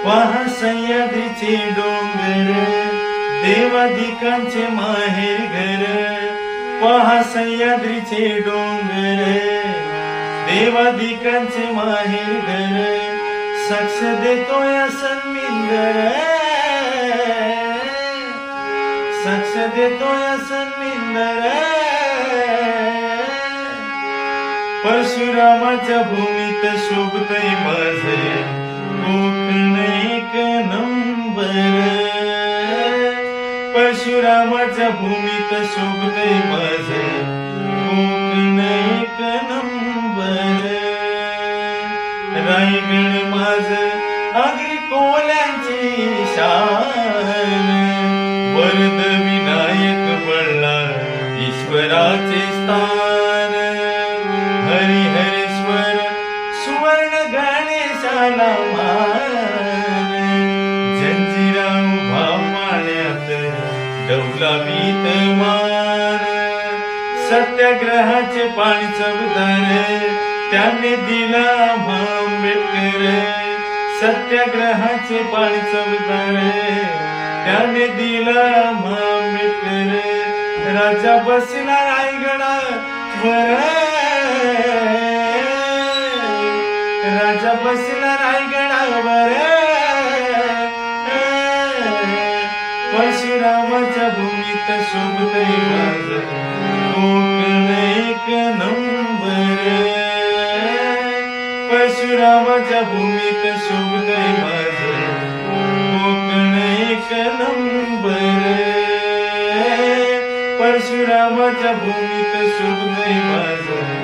पहा सह्याद्रीचे डोंगर, देवादिकांचे माहेर घर. पहा सह्याद्रीचे डोंगर, देवादिकांचे माहेर घर. साक्ष देतोय सन्मिंदर, साक्ष देतोय सन्मिंदर. परशुरामाच्या भूमीत शोभतय माझे कोकण एक नंबर. परशुरामाच्या भूमीत शोभतय माझे कोकण एक नंबर. रायगड माझ आगरी कोल्यांची शान. वरद विनायक बळला ईश्वराचे स्थान. हरिहरेश्वर सुवर्ण गणेशाला मान. जंजिरा उभा पाण्यात डौला विद्यमान. सत्याग्रहाचे पाणी चवदार त्याने दिला आंबेडकर. सत्याग्रहाचे पाणी चवदार त्याने दिला आंबेडकर. राजा बसला रायगडावर, राजा बसला रायगडावर. परशुरामाच्या भूमीत शोभतय माझं कोकण एक नंबर. परशुरामाच्या भूमीत शोभतय माझं कोकण एक नंबर. परशुरामाच्या भूमीत शोभतय माझं